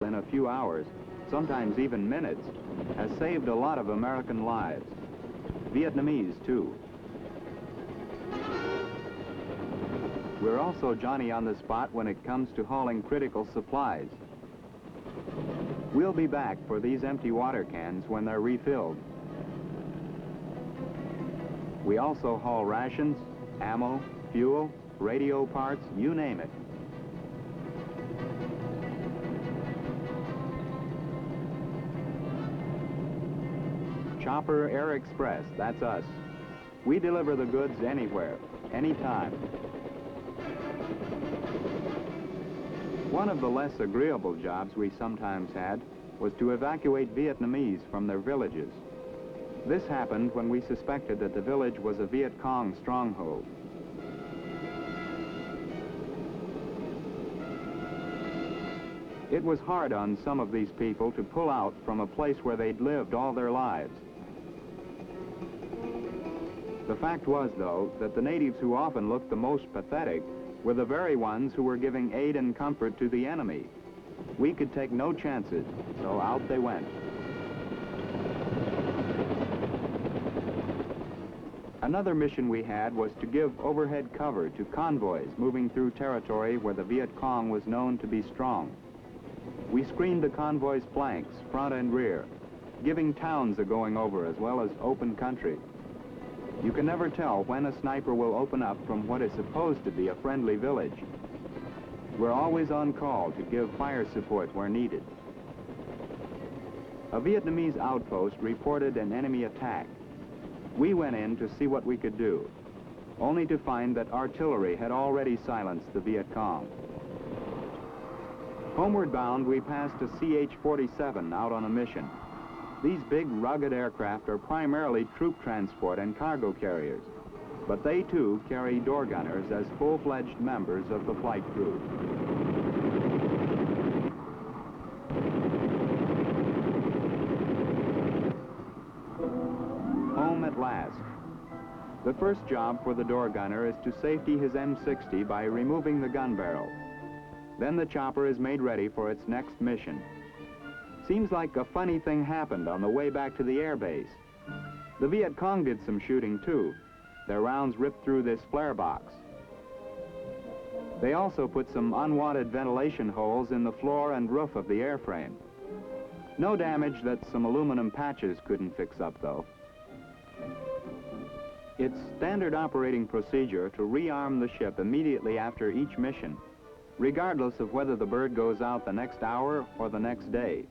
in a few hours, sometimes even minutes, has saved a lot of American lives. Vietnamese, too. We're also Johnny on the spot when it comes to hauling critical supplies. We'll be back for these empty water cans when they're refilled. We also haul rations, ammo, fuel, radio parts, you name it. Chopper Air Express, that's us. We deliver the goods anywhere, anytime. One of the less agreeable jobs we sometimes had was to evacuate Vietnamese from their villages. This happened when we suspected that the village was a Viet Cong stronghold. It was hard on some of these people to pull out from a place where they'd lived all their lives. The fact was, though, that the natives who often looked the most pathetic were the very ones who were giving aid and comfort to the enemy. We could take no chances, so out they went. Another mission we had was to give overhead cover to convoys moving through territory where the Viet Cong was known to be strong. We screened the convoy's flanks, front and rear, giving towns a going over as well as open country. You can never tell when a sniper will open up from what is supposed to be a friendly village. We're always on call to give fire support where needed. A Vietnamese outpost reported an enemy attack. We went in to see what we could do, only to find that artillery had already silenced the Viet Cong. Homeward bound, we passed a CH-47 out on a mission. These big, rugged aircraft are primarily troop transport and cargo carriers, but they, too, carry door gunners as full-fledged members of the flight crew. Home at last. The first job for the door gunner is to safety his M60 by removing the gun barrel. Then the chopper is made ready for its next mission. Seems like a funny thing happened on the way back to the air base. The Viet Cong did some shooting too. Their rounds ripped through this flare box. They also put some unwanted ventilation holes in the floor and roof of the airframe. No damage that some aluminum patches couldn't fix up, though. It's standard operating procedure to rearm the ship immediately after each mission, regardless of whether the bird goes out the next hour or the next day.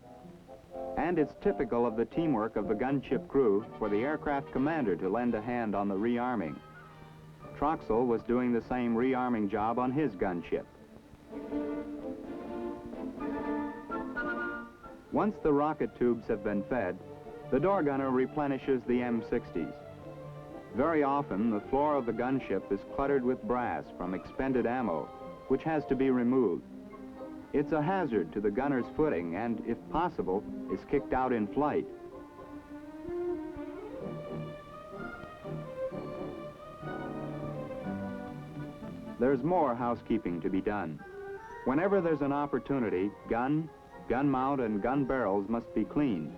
And it's typical of the teamwork of the gunship crew for the aircraft commander to lend a hand on the rearming. Troxel was doing the same rearming job on his gunship. Once the rocket tubes have been fed, the door gunner replenishes the M60s. Very often, the floor of the gunship is cluttered with brass from expended ammo, which has to be removed. It's a hazard to the gunner's footing and, if possible, is kicked out in flight. There's more housekeeping to be done. Whenever there's an opportunity, gun mount, and gun barrels must be cleaned.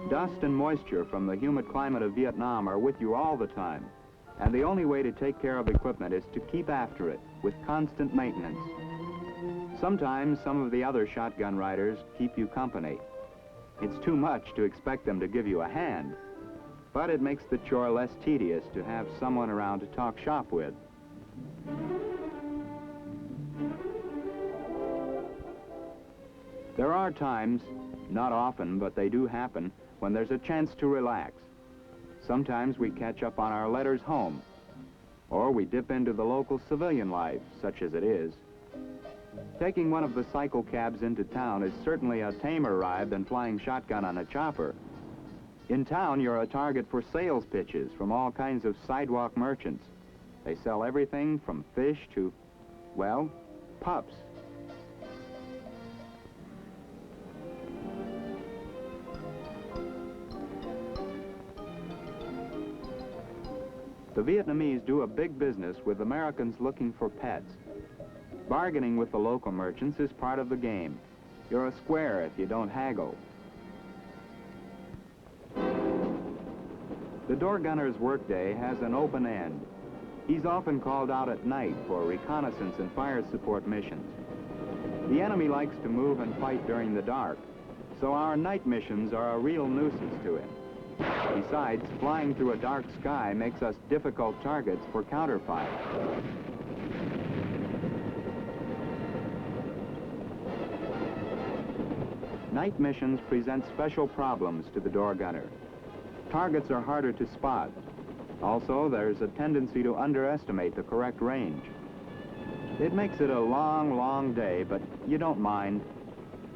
Dust and moisture from the humid climate of Vietnam are with you all the time, and the only way to take care of equipment is to keep after it with constant maintenance. Sometimes some of the other shotgun riders keep you company. It's too much to expect them to give you a hand, but it makes the chore less tedious to have someone around to talk shop with. There are times, not often, but they do happen, when there's a chance to relax. Sometimes we catch up on our letters home, or we dip into the local civilian life, such as it is. Taking one of the cycle cabs into town is certainly a tamer ride than flying shotgun on a chopper. In town, you're a target for sales pitches from all kinds of sidewalk merchants. They sell everything from fish to, well, pups. The Vietnamese do a big business with Americans looking for pets. Bargaining with the local merchants is part of the game. You're a square if you don't haggle. The door gunner's workday has an open end. He's often called out at night for reconnaissance and fire support missions. The enemy likes to move and fight during the dark, so our night missions are a real nuisance to him. Besides, flying through a dark sky makes us difficult targets for counterfire. Night missions present special problems to the door gunner. Targets are harder to spot. Also, there's a tendency to underestimate the correct range. It makes it a long, long day, but you don't mind.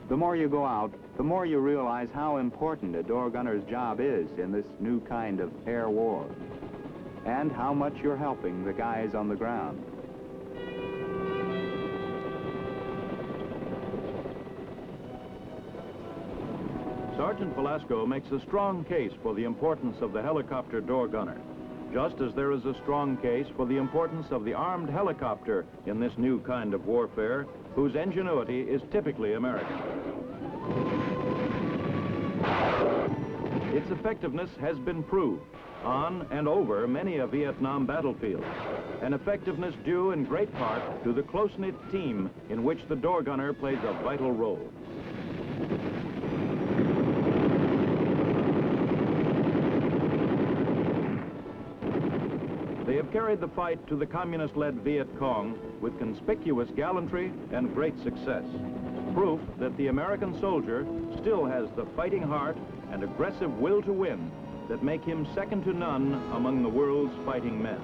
The more you go out, the more you realize how important a door gunner's job is in this new kind of air war, and how much you're helping the guys on the ground. Sergeant Velasco makes a strong case for the importance of the helicopter door gunner, just as there is a strong case for the importance of the armed helicopter in this new kind of warfare, whose ingenuity is typically American. Its effectiveness has been proved on and over many a Vietnam battlefield, an effectiveness due in great part to the close-knit team in which the door gunner plays a vital role. They have carried the fight to the communist-led Viet Cong with conspicuous gallantry and great success. Proof that the American soldier still has the fighting heart and aggressive will to win that make him second to none among the world's fighting men.